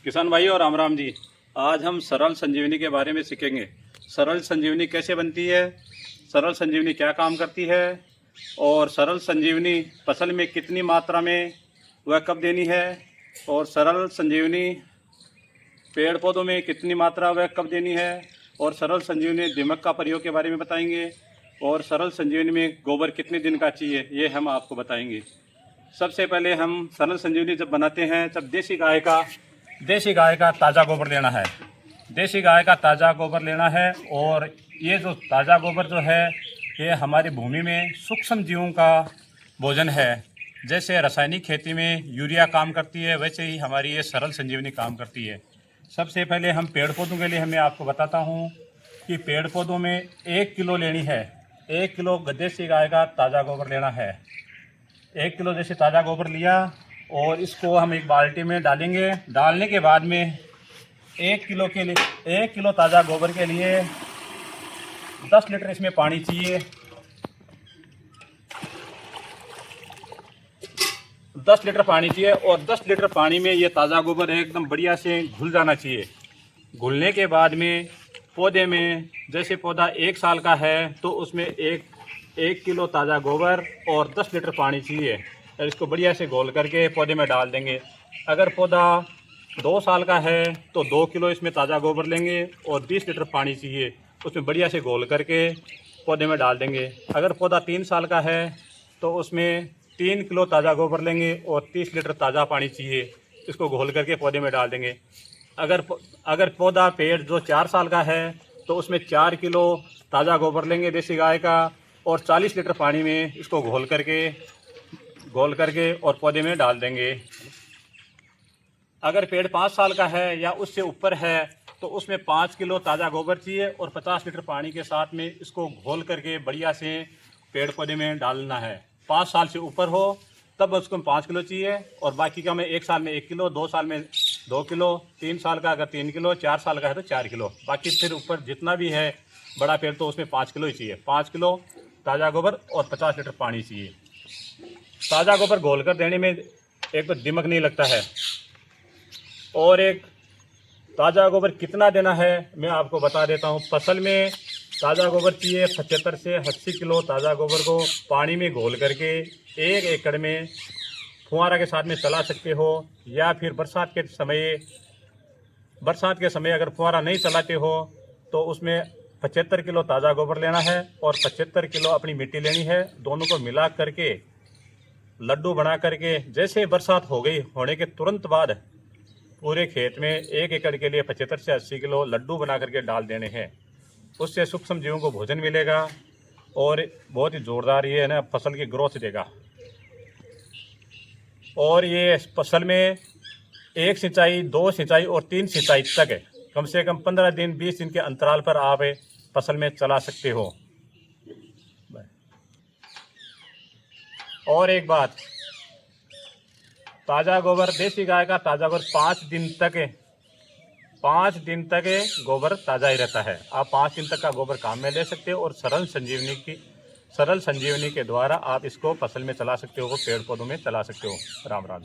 किसान भाई और राम राम जी। आज हम सरल संजीवनी के बारे में सीखेंगे। सरल संजीवनी कैसे बनती है, सरल संजीवनी क्या काम करती है और सरल संजीवनी फसल में कितनी मात्रा में वह कब देनी है, और सरल संजीवनी पेड़ पौधों में कितनी मात्रा वह कब देनी है, और सरल संजीवनी दिमक का प्रयोग के बारे में बताएंगे, और सरल संजीवनी में गोबर कितने दिन का चाहिए ये हम आपको बताएंगे। सबसे पहले हम सरल संजीवनी जब बनाते हैं तब देसी गाय का ताज़ा गोबर लेना है। देसी गाय का ताज़ा गोबर लेना है, और ये जो ताज़ा गोबर जो है ये हमारी भूमि में सूक्ष्म जीवों का भोजन है। जैसे रासायनिक खेती में यूरिया काम करती है, वैसे ही हमारी ये सरल संजीवनी काम करती है। सबसे पहले हम पेड़ पौधों के लिए मैं आपको बताता हूँ कि पेड़ पौधों में 1 किलो लेनी है। 1 किलो देसी गाय का ताज़ा गोबर लेना है। 1 किलो जैसे ताज़ा गोबर लिया और इसको हम एक बाल्टी में डालेंगे। डालने के बाद में 1 किलो ताज़ा गोबर के लिए 10 लीटर इसमें पानी चाहिए। 10 लीटर पानी चाहिए, और 10 लीटर पानी में ये ताज़ा गोबर एकदम बढ़िया से घुल जाना चाहिए। घुलने के बाद में पौधे में, जैसे पौधा 1 साल का है तो उसमें एक किलो ताज़ा गोबर और 10 लीटर पानी चाहिए, और इसको बढ़िया से घोल करके पौधे में डाल देंगे। अगर पौधा 2 साल का है तो 2 किलो इसमें ताज़ा गोबर लेंगे और 20 लीटर पानी चाहिए, उसमें बढ़िया से घोल करके पौधे में डाल देंगे। अगर पौधा 3 साल का है तो उसमें 3 किलो ताज़ा गोबर लेंगे और 30 लीटर ताज़ा पानी चाहिए, इसको घोल करके पौधे में डाल देंगे। अगर पौधा पेड़ जो 4 साल का है तो उसमें 4 किलो ताज़ा गोबर लेंगे देसी गाय का, और 40 लीटर पानी में इसको घोल करके और पौधे में डाल देंगे। अगर पेड़ 5 साल का है या उससे ऊपर है तो उसमें 5 किलो ताज़ा गोबर चाहिए और 50 लीटर पानी के साथ में इसको घोल करके बढ़िया से पेड़ पौधे में डालना है। 5 साल से ऊपर हो तब उसको 5 किलो चाहिए, और बाकी का में 1 साल में 1 किलो, 2 साल में 2 किलो, 3 साल का अगर 3 किलो, 4 साल का है तो 4 किलो, बाकी फिर ऊपर जितना भी है बड़ा पेड़ तो उसमें 5 किलो ही चाहिए। 5 किलो ताज़ा गोबर और 50 लीटर पानी चाहिए। ताज़ा गोबर घोल कर देने में एक तो दिमक नहीं लगता है, और एक ताज़ा गोबर कितना देना है मैं आपको बता देता हूँ। फसल में ताज़ा गोबर चाहिए 75 से 80 किलो ताज़ा गोबर को पानी में घोल करके 1 एकड़ में फुहारा के साथ में चला सकते हो, या फिर बरसात के समय अगर फुहारा नहीं चलाते हो तो उसमें 75 किलो ताज़ा गोबर लेना है और 75 किलो अपनी मिट्टी लेनी है। दोनों को मिला करके लड्डू बना करके, जैसे बरसात होने के तुरंत बाद पूरे खेत में 1 एकड़ के लिए 75 से 80 किलो लड्डू बना करके डाल देने हैं। उससे सूक्ष्म जीवों को भोजन मिलेगा और बहुत ही जोरदार ये है ना फसल की ग्रोथ देगा। और ये फसल में 1 सिंचाई, 2 सिंचाई और 3 सिंचाई तक कम से कम 15 दिन 20 दिन के अंतराल पर आप फसल में चला सकते हो। और एक बात, ताज़ा गोबर देसी गाय का ताज़ा गोबर 5 दिन तक गोबर ताज़ा ही रहता है। आप 5 दिन तक का गोबर काम में ले सकते हो, और सरल संजीवनी के द्वारा आप इसको फसल में चला सकते हो, पेड़ पौधों में चला सकते हो। राम राम।